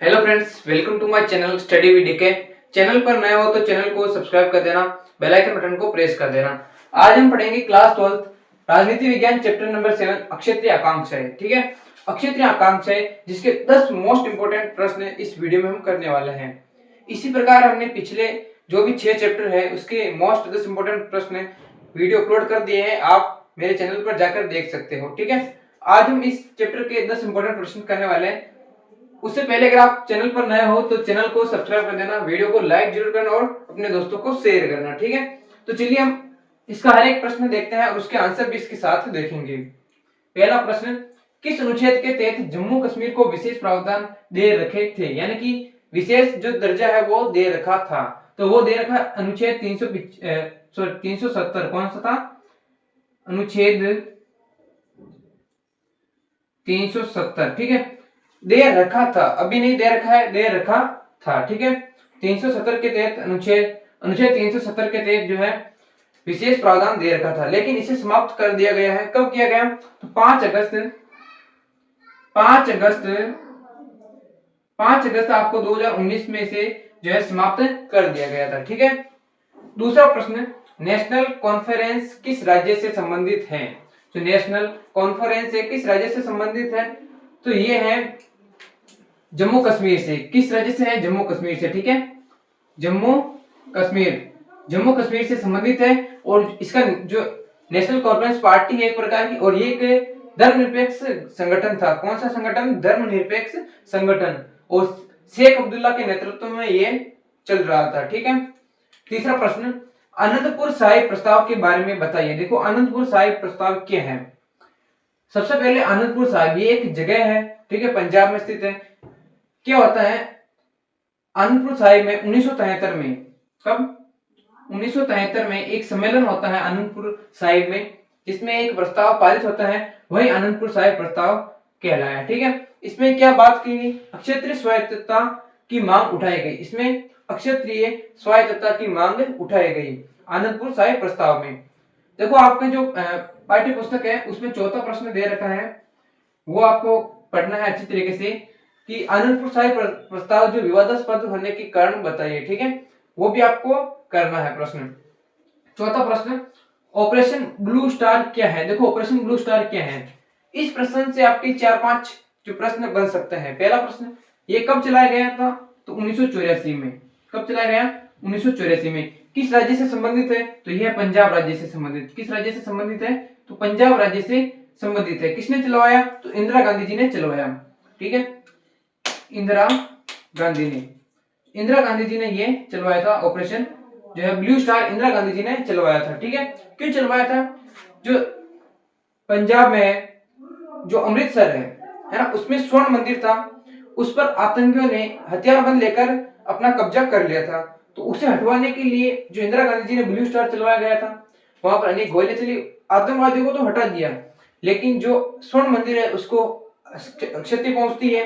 Hello friends, welcome to my channel study with DK. Channel पर नए हो तो चैनल को सब्सक्राइब कर देना, बेल आइकन बटन को प्रेस कर देना। आज हम पढ़ेंगे क्लास 12 राजनीति विज्ञान चैप्टर नंबर 7 अक्षेत्रीय आकांक्षाएं। ठीक है, अक्षेत्रीय आकांक्षाएं जिसके 10 मोस्ट इंपोर्टेंट प्रश्न इस वीडियो में हम करने वाले हैं। इसी प्रकार हमने पिछले जो भी 6 चैप्टर है उसके मोस्ट 10 इंपोर्टेंट प्रश्न वीडियो अपलोड कर दिए हैं, आप मेरे चैनल पर जाकर देख सकते हो। ठीक है, आज हम इस चैप्टर के 10 इंपोर्टेंट प्रश्न करने वाले हैं। उससे पहले अगर आप चैनल पर नए हो तो चैनल को सब्सक्राइब कर देना, वीडियो को लाइक जरूर करना और अपने दोस्तों को शेयर करना। ठीक है, तो चलिए हम इसका हर एक प्रश्न देखते हैं और उसके आंसर भी इसके साथ देखेंगे। पहला प्रश्न, किस अनुच्छेद के तहत जम्मू कश्मीर को विशेष प्रावधान दे रखे थे, यानी कि विशेष जो दर्जा है वो दे रखा था। तो वो दे रखा अनुच्छेद 370। कौन सा था? अनुच्छेद 370। ठीक है, दे रखा था, अभी नहीं दे रखा है, दे रखा था। ठीक है, 370 के तहत अनुच्छेद 370 के तहत जो है विशेष प्रावधान दे रखा था, लेकिन इसे समाप्त कर दिया गया है। कब किया गया? तो 5 अगस्त आपको 2019 में से जो है समाप्त कर दिया गया था। ठीक है, दूसरा प्रश्न, नेशनल कॉन्फ्रेंस किस राज्य से संबंधित है? तो नेशनल कॉन्फ्रेंस किस राज्य से संबंधित है? तो ये है जम्मू कश्मीर से। किस राज्य से है? जम्मू कश्मीर से। ठीक है, जम्मू कश्मीर से संबंधित है। और इसका जो नेशनल कॉन्फ्रेंस पार्टी है एक प्रकार की, और ये एक धर्मनिरपेक्ष संगठन था। कौन सा संगठन? धर्मनिरपेक्ष संगठन। और शेख अब्दुल्ला के नेतृत्व में ये चल रहा था। ठीक है, तीसरा प्रश्न, आनंदपुर साहिब प्रस्ताव के बारे में बताइए। देखो, आनंदपुर साहिब प्रस्ताव क्या है? सबसे पहले आनंदपुर साहिब ये एक जगह है, ठीक है, पंजाब में स्थित है। क्या होता है आनंदपुर साहिब में 1973 में, कब? 1973 में एक सम्मेलन होता है आनंदपुर साहिब में, जिसमें एक प्रस्ताव पारित होता है, वही आनंदपुर साहिब प्रस्ताव कहलाया। ठीक है, इसमें क्या बात की गई? क्षेत्रीय स्वायत्तता की मांग उठाई गई। इसमें क्षेत्रीय स्वायत्तता की मांग उठाई गई आनंदपुर साहिब प्रस्ताव में। देखो, आपके जो पाठ्य पुस्तक है उसमें चौथा प्रश्न दे रखा है, वो आपको पढ़ना है अच्छी तरीके से कि आनंदपुर साहिब प्रस्ताव जो विवादास्पद होने के कारण बताइए। ठीक है, वो भी आपको करना है प्रश्न। चौथा प्रश्न, ऑपरेशन ब्लू स्टार क्या है? देखो, ऑपरेशन ब्लू स्टार क्या है? इस प्रश्न से आपके 4-5 जो प्रश्न बन सकते हैं। पहला प्रश्न, ये कब चलाया गया था? तो 1984 में। कब चलाया गया? 1984 में। किस राज्य से संबंधित है? तो यह पंजाब राज्य से संबंधित। किस राज्य से संबंधित है? तो पंजाब राज्य से संबंधित है। किसने चलवाया? तो इंदिरा गांधी जी ने चलवाया। ठीक है, इंदिरा गांधी जी ने ये चलवाया था ऑपरेशन जो है ब्लू स्टार, इंदिरा गांधी जी ने चलवाया था। ठीक है, क्यों चलवाया था? जो पंजाब में जो अमृतसर है ना, उसमें स्वर्ण मंदिर था, उस पर आतंकियों ने हथियारबंद लेकर अपना कब्जा कर लिया था। तो उसे हटवाने के लिए जो इंदिरा गांधी जी ने ब्लू स्टार चलवाया गया था, वहां पर अनेक गोलियां चली, आतंकवादियों को तो हटा दिया, लेकिन जो स्वर्ण मंदिर है उसको क्षति पहुंचती है।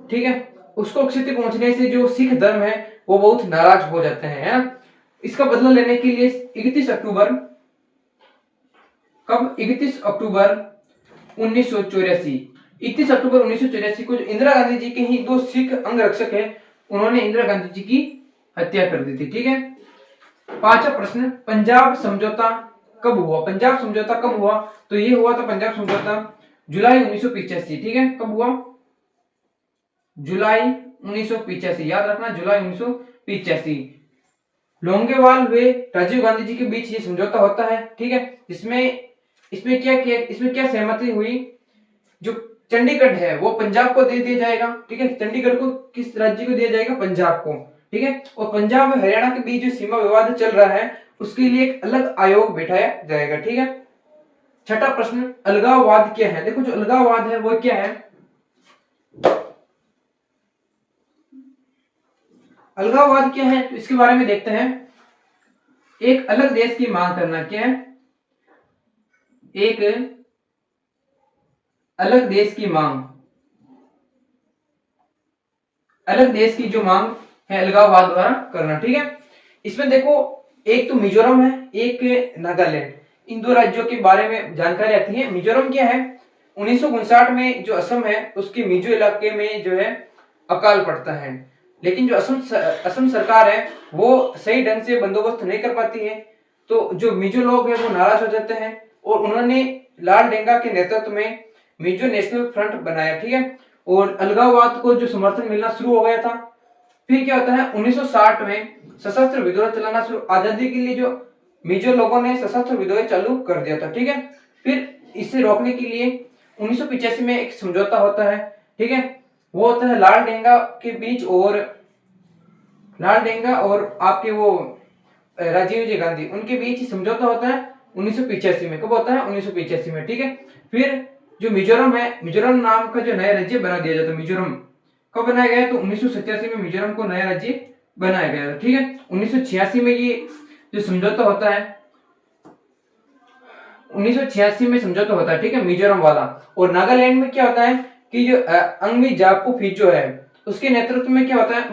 ठीक है, उसको क्षति पहुंचने से जो सिख धर्म है वो बहुत नाराज हो जाते हैं, है ना। इसका बदला लेने के लिए 31 अक्टूबर, कब? 31 अक्टूबर 1984, 31 अक्टूबर 1984 को जो इंदिरा गांधी जी के ही 2 सिख अंगरक्षक है, उन्होंने इंदिरा गांधी जी की हत्या कर दी थी। ठीक है, पांचवा प्रश्न, पंजाब समझौता कब हुआ? पंजाब समझौता कब हुआ? तो ये हुआ था पंजाब समझौता जुलाई 1985। ठीक है, कब हुआ? जुलाई 1985, याद रखना, जुलाई 1985। लोंगेवाल वे राजीव गांधी जी के बीच ये समझौता होता है। ठीक है, इसमें क्या सहमति हुई? जो चंडीगढ़ है वो पंजाब को दे दिया जाएगा। ठीक है, चंडीगढ़ को किस राज्य को दिया जाएगा? पंजाब को। ठीक है, और पंजाब और हरियाणा के बीच जो सीमा विवाद चल रहा है उसके लिए एक अलग आयोग बैठाया जाएगा। ठीक है, छठा प्रश्न, अलगाववाद क्या है? देखो, जो अलगाववाद है वो क्या है? अलगाववाद क्या है तो इसके बारे में देखते हैं। एक अलग देश की मांग करना। क्या है? एक अलग देश की मांग, अलग देश की जो मांग है अलगाववाद द्वारा करना। ठीक है, इसमें देखो, एक तो मिजोरम है, एक नागालैंड, इन 2 राज्यों के बारे में जानकारी आती है। मिजोरम क्या है? 1959 में जो असम है उसके मिजो इलाके में जो है अकाल पड़ता है। लेकिन जो असम सरकार है वो सही ढंग से बंदोबस्त नहीं कर पाती है, तो जो मिजो लोग हैं वो नाराज हो जाते हैं और उन्होंने लाल डेंगा के नेतृत्व में मिजो नेशनल फ्रंट बनाया, ठीक है, और अलगाववाद को जो समर्थन मिलना शुरू हो गया था। फिर क्या होता है 1960 में सशस्त्र विद्रोह चलाना शुरू, आजादी के लिए जो मिजो लोगों ने सशस्त्र विद्रोह चालू कर दिया था, ठीक है। फिर इसे रोकने के लिए 1985 में एक समझौता होता है, ठीक है, वो होता है लाल डेंगा और आपके वो राजीव जी गांधी, उनके बीच समझौता होता है 1985 में। कब होता है 1985 में, ठीक है। फिर जो मिजोरम है, मिजोरम नाम का जो नया राज्य बना दिया जाता है, मिजोरम कब बनाया गया, तो 1987 में मिजोरम को नया राज्य बनाया गया था, ठीक है। 1986 में ये जो समझौता होता है, 1986 में समझौता होता है, ठीक है, मिजोरम वाला। और नागालैंड में क्या होता है कि जो अंगमी जापू फिजो है उसके नेतृत्व में क्या होता है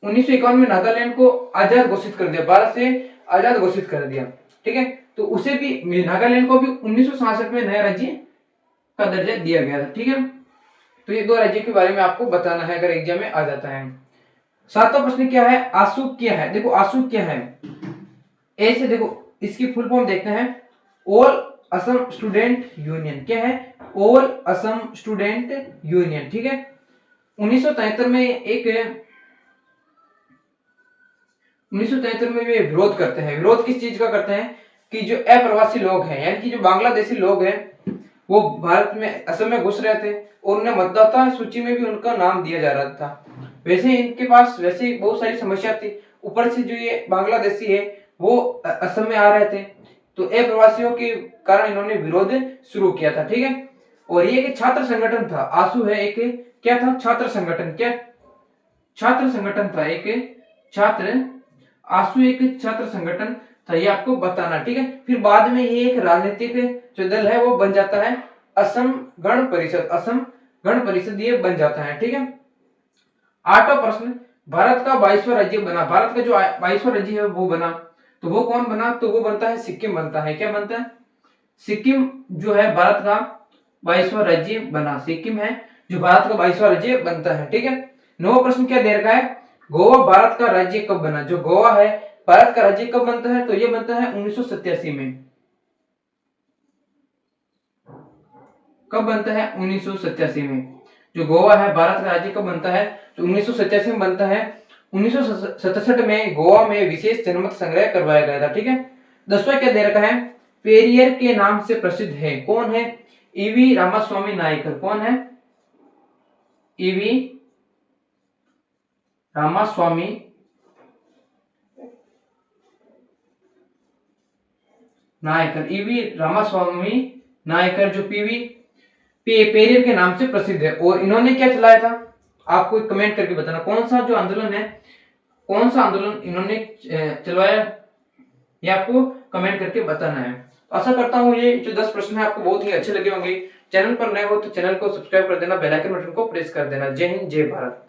1951 में नागालैंड को आजाद घोषित कर दिया, भारत से आजाद घोषित कर दिया, ठीक है। तो उसे भी नागालैंड को भी 1966 में नया राज्य का दर्जा दिया गया था, ठीक है। तो ये दो राज्यों के बारे में आपको बताना है अगर एग्जाम में आ जाता है। सातवां प्रश्न क्या है, आसू क्या है। देखो आसू क्या है, ऐसे देखो इसकी फुल फॉर्म देखते हैं, ऑल असम स्टूडेंट यूनियन। क्या है, ऑल असम स्टूडेंट यूनियन, ठीक है। 1973 में एक 1973 में वे विरोध करते हैं। विरोध किस चीज का करते हैं कि जो अप्रवासी लोग हैं यानी कि जो बांग्लादेशी लोग हैं वो भारत में असम में घुस रहे थे और उन्हें मतदाता सूची में भी उनका नाम दिया जा रहा था। वैसे इनके पास वैसे बहुत सारी समस्या थी, ऊपर से जो ये बांग्लादेशी है वो असम में आ रहे थे, तो अप्रवासियों के कारण इन्होंने विरोध शुरू किया था, ठीक है। और ये एक छात्र संगठन था, आसू है एक क्या था, छात्र संगठन। क्या छात्र संगठन था, एक छात्र, आसू एक छात्र संगठन था, ये आपको बताना, ठीक है। फिर बाद में ये एक राजनीतिक जो दल है वो बन जाता है असम गण परिषद, असम गण परिषद ये बन जाता है, ठीक है। आठवां प्रश्न, भारत का 22वां राज्य बना। भारत का जो 22वां राज्य है वो बना, तो वो कौन बना, तो वो बनता है सिक्किम बनता है। क्या बनता है, सिक्किम जो है भारत का 22वां राज्य बना, सिक्किम है जो भारत का 22वां राज्य बनता है, ठीक है। नौवां प्रश्न क्या दे रखा है, गोवा भारत का राज्य कब बना। जो गोवा है भारत का राज्य कब बनता है, तो ये बनता है 1987 में। कब बनता है 1987 में। जो गोवा है भारत का राज्य कब बनता है, तो 1987 में बनता है। 1967 में गोवा में विशेष जनमत संग्रह करवाया गया था, ठीक है। 10वां क्या दे रखा है, पेरियर के नाम से प्रसिद्ध है। कौन है, ईवी रामास्वामी नायकर। कौन है, ईवी रामास्वामी नायकर। ईवी रामास्वामी नायकर जो पेरियर के नाम से प्रसिद्ध है। और इन्होंने क्या चलाया था, आपको कमेंट करके बताना कौन सा जो आंदोलन है, कौन सा आंदोलन इन्होंने चलवाया, ये आपको कमेंट करके बताना है। तो आशा करता हूँ ये जो 10 प्रश्न है आपको बहुत ही अच्छे लगे होंगे। चैनल पर नए हो तो चैनल को सब्सक्राइब कर देना, बेल आइकन बटन को प्रेस कर देना। जय हिंद, जय भारत।